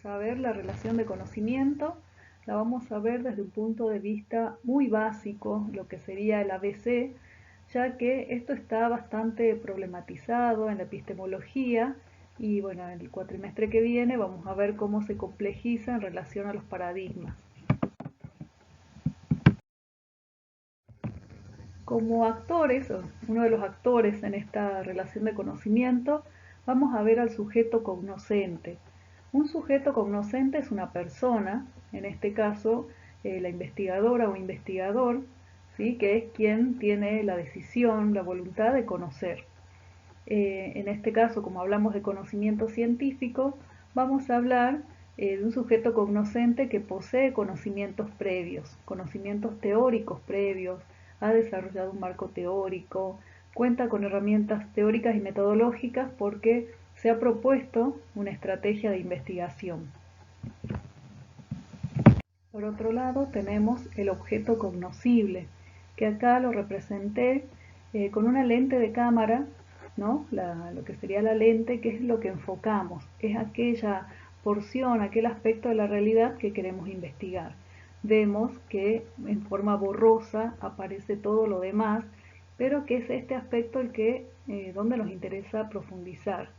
vamos a ver la relación de conocimiento, la vamos a ver desde un punto de vista muy básico, lo que sería el ABC, ya que esto está bastante problematizado en la epistemología y bueno, en el cuatrimestre que viene vamos a ver cómo se complejiza en relación a los paradigmas. Como actores, uno de los actores en esta relación de conocimiento, vamos a ver al sujeto cognoscente. Un sujeto cognoscente es una persona, en este caso la investigadora o investigador, ¿sí? Que es quien tiene la decisión, la voluntad de conocer. En este caso, como hablamos de conocimiento científico, vamos a hablar de un sujeto cognoscente que posee conocimientos previos, conocimientos teóricos previos, ha desarrollado un marco teórico, cuenta con herramientas teóricas y metodológicas porque se ha propuesto una estrategia de investigación. Por otro lado, tenemos el objeto cognoscible, que acá lo representé con una lente de cámara, ¿no? Lo que sería la lente, que es lo que enfocamos, es aquella porción, aquel aspecto de la realidad que queremos investigar. Vemos que en forma borrosa aparece todo lo demás, pero que es este aspecto el que donde nos interesa profundizar,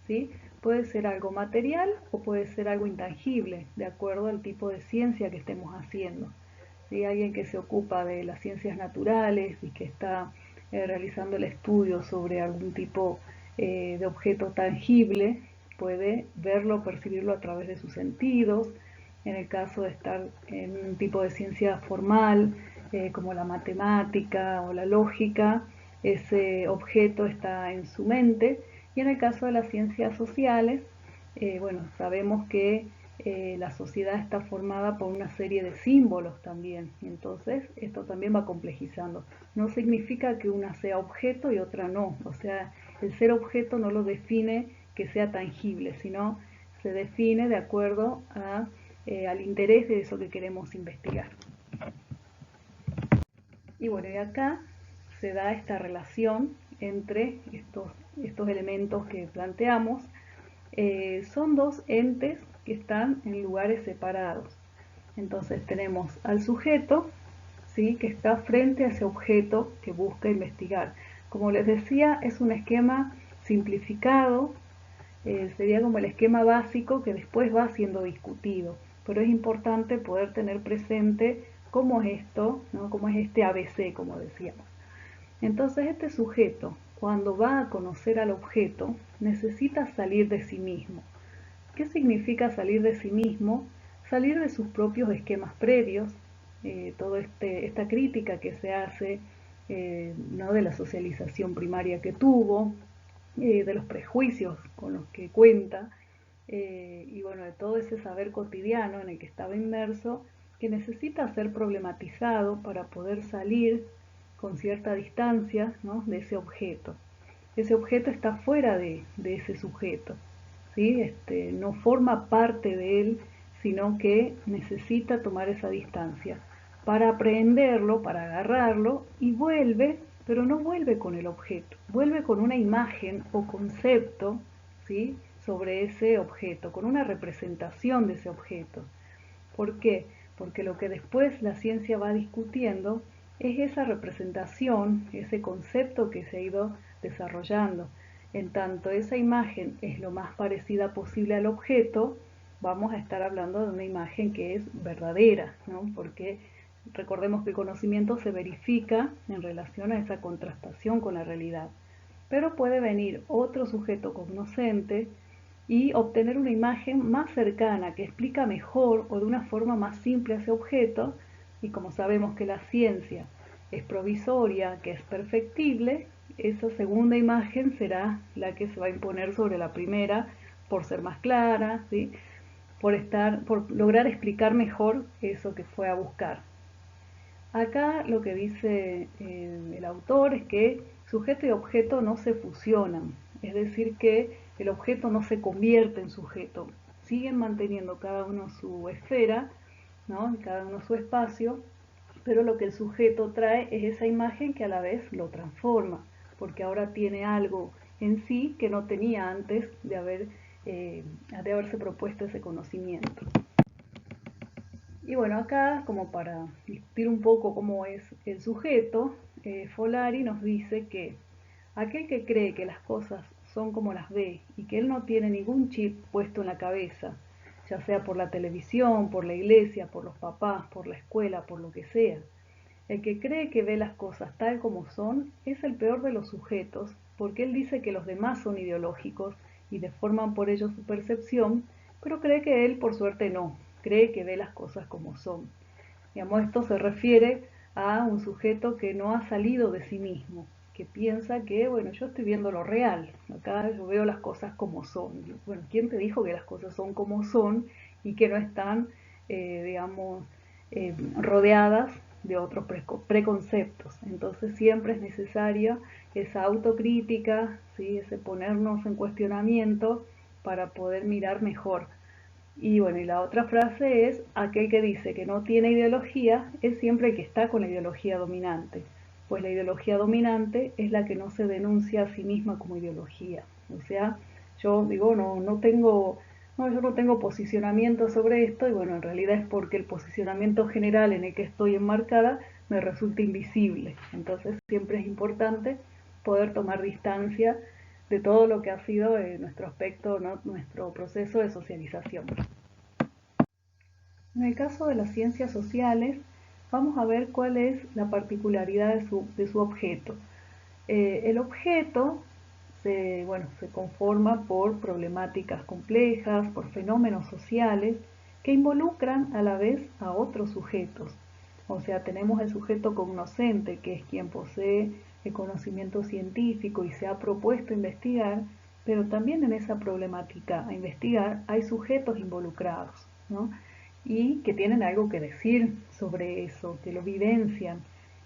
¿sí? Puede ser algo material o puede ser algo intangible, de acuerdo al tipo de ciencia que estemos haciendo. Si alguien que se ocupa de las ciencias naturales y que está realizando el estudio sobre algún tipo de objeto tangible, puede verlo, percibirlo a través de sus sentidos. En el caso de estar en un tipo de ciencia formal, como la matemática o la lógica, ese objeto está en su mente. Y en el caso de las ciencias sociales, bueno, sabemos que la sociedad está formada por una serie de símbolos también, entonces esto también va complejizando. No significa que una sea objeto y otra no, o sea, el ser objeto no lo define que sea tangible, sino se define de acuerdo al interés de eso que queremos investigar. Y bueno, y acá se da esta relación entre estos elementos que planteamos. Son dos entes que están en lugares separados. Entonces tenemos al sujeto, ¿sí? Que está frente a ese objeto que busca investigar. Como les decía, es un esquema simplificado, sería como el esquema básico que después va siendo discutido, pero es importante poder tener presente cómo es esto, ¿no? Cómo es este ABC, como decíamos. Entonces este sujeto, cuando va a conocer al objeto, necesita salir de sí mismo. ¿Qué significa salir de sí mismo? Salir de sus propios esquemas previos, toda esta crítica que se hace, ¿no? De la socialización primaria que tuvo, de los prejuicios con los que cuenta, y bueno, de todo ese saber cotidiano en el que estaba inmerso, que necesita ser problematizado para poder salir con cierta distancia, ¿no? De ese objeto. Ese objeto está fuera de ese sujeto, ¿sí? No forma parte de él, sino que necesita tomar esa distancia para aprehenderlo, para agarrarlo, y vuelve, pero no vuelve con el objeto, vuelve con una imagen o concepto, ¿sí? Sobre ese objeto, con una representación de ese objeto. ¿Por qué? Porque lo que después la ciencia va discutiendo es esa representación, ese concepto que se ha ido desarrollando. En tanto esa imagen es lo más parecida posible al objeto, vamos a estar hablando de una imagen que es verdadera, ¿no? Porque recordemos que el conocimiento se verifica en relación a esa contrastación con la realidad. Pero puede venir otro sujeto cognoscente y obtener una imagen más cercana que explica mejor o de una forma más simple ese objeto, y como sabemos que la ciencia es provisoria, que es perfectible, esa segunda imagen será la que se va a imponer sobre la primera por ser más clara, ¿sí? por lograr explicar mejor eso que fue a buscar. Acá lo que dice el autor es que sujeto y objeto no se fusionan, es decir, que el objeto no se convierte en sujeto, siguen manteniendo cada uno su esfera, ¿no? Cada uno su espacio, pero lo que el sujeto trae es esa imagen que a la vez lo transforma, porque ahora tiene algo en sí que no tenía antes de haber de haberse propuesto ese conocimiento. Y bueno, acá, como para discutir un poco cómo es el sujeto, Folari nos dice que aquel que cree que las cosas son como las ve y que él no tiene ningún chip puesto en la cabeza, ya sea por la televisión, por la iglesia, por los papás, por la escuela, por lo que sea, el que cree que ve las cosas tal como son es el peor de los sujetos, porque él dice que los demás son ideológicos y deforman por ello su percepción, pero cree que él, por suerte, no, cree que ve las cosas como son. Digamos, esto se refiere a un sujeto que no ha salido de sí mismo, que piensa que, bueno, yo estoy viendo lo real, acá yo veo las cosas como son. Bueno, ¿quién te dijo que las cosas son como son y que no están, digamos, rodeadas de otros preconceptos? Entonces siempre es necesaria esa autocrítica, ¿sí? Ese ponernos en cuestionamiento para poder mirar mejor. Y bueno, y la otra frase es, aquel que dice que no tiene ideología es siempre el que está con la ideología dominante, pues la ideología dominante es la que no se denuncia a sí misma como ideología. O sea, yo digo, yo no tengo posicionamiento sobre esto, y bueno, en realidad es porque el posicionamiento general en el que estoy enmarcada me resulta invisible. Entonces siempre es importante poder tomar distancia de todo lo que ha sido nuestro aspecto, ¿no? Nuestro proceso de socialización. En el caso de las ciencias sociales, vamos a ver cuál es la particularidad de su objeto. El objeto se conforma por problemáticas complejas, por fenómenos sociales que involucran a la vez a otros sujetos. O sea, tenemos el sujeto cognoscente, que es quien posee el conocimiento científico y se ha propuesto investigar, pero también en esa problemática a investigar hay sujetos involucrados, ¿no? Y que tienen algo que decir sobre eso, que lo vivencian.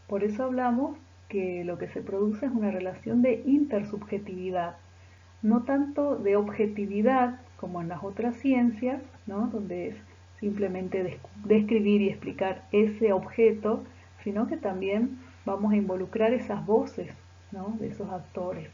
Por eso hablamos que lo que se produce es una relación de intersubjetividad, no tanto de objetividad como en las otras ciencias, ¿no? Donde es simplemente describir y explicar ese objeto, sino que también vamos a involucrar esas voces, ¿no? De esos actores.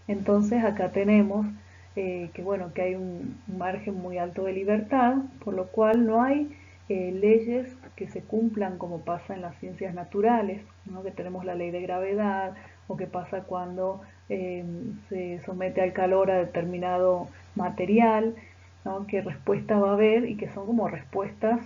Entonces acá tenemos que hay un margen muy alto de libertad, por lo cual no hay leyes que se cumplan como pasa en las ciencias naturales, ¿no? Que tenemos la ley de gravedad, o que pasa cuando se somete al calor a determinado material, ¿no? Qué respuesta va a haber, y que son como respuestas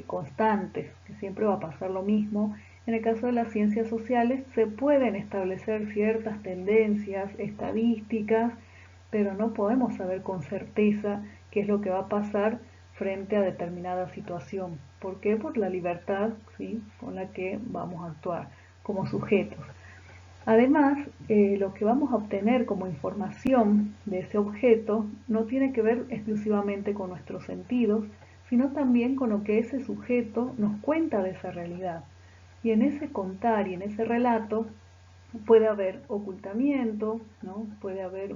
constantes, que siempre va a pasar lo mismo. En el caso de las ciencias sociales se pueden establecer ciertas tendencias estadísticas, pero no podemos saber con certeza qué es lo que va a pasar frente a determinada situación. ¿Por qué? Por la libertad, ¿sí?, con la que vamos a actuar como sujetos. Además, lo que vamos a obtener como información de ese objeto no tiene que ver exclusivamente con nuestros sentidos, sino también con lo que ese sujeto nos cuenta de esa realidad. Y en ese contar y en ese relato puede haber ocultamiento, ¿no? Puede haber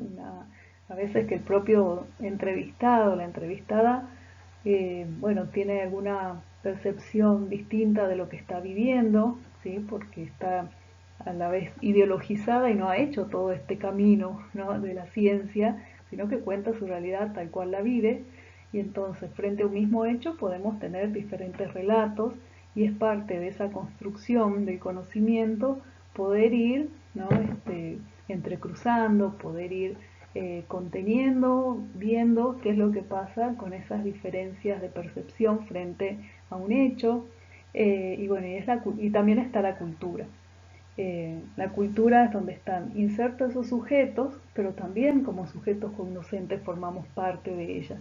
a veces que el propio entrevistado, la entrevistada, tiene alguna percepción distinta de lo que está viviendo, ¿sí? Porque está a la vez ideologizada y no ha hecho todo este camino, ¿no?, de la ciencia, sino que cuenta su realidad tal cual la vive. Y entonces, frente a un mismo hecho, podemos tener diferentes relatos, y es parte de esa construcción del conocimiento poder ir, ¿no?, entrecruzando, poder ir conteniendo, viendo qué es lo que pasa con esas diferencias de percepción frente a un hecho. Y también está la cultura. La cultura es donde están insertos esos sujetos, pero también como sujetos cognoscentes formamos parte de ella.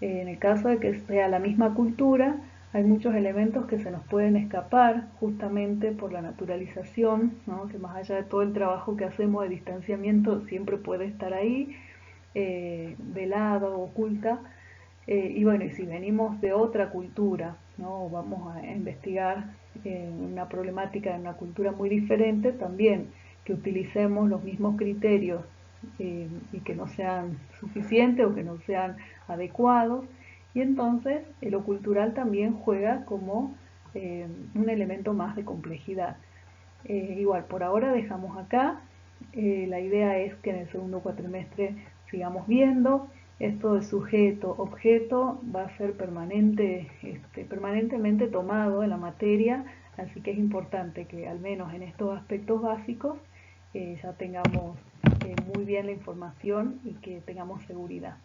En el caso de que sea la misma cultura, hay muchos elementos que se nos pueden escapar justamente por la naturalización, ¿no?, que más allá de todo el trabajo que hacemos de distanciamiento, siempre puede estar ahí, velada o oculta. Y si venimos de otra cultura, ¿no?, vamos a investigar una problemática en una cultura muy diferente, también que utilicemos los mismos criterios y que no sean suficientes o que no sean adecuados. Y entonces lo cultural también juega como un elemento más de complejidad. Igual, por ahora dejamos acá. La idea es que en el segundo cuatrimestre sigamos viendo Esto de sujeto, objeto va a ser permanentemente tomado en la materia, así que es importante que al menos en estos aspectos básicos ya tengamos muy bien la información y que tengamos seguridad.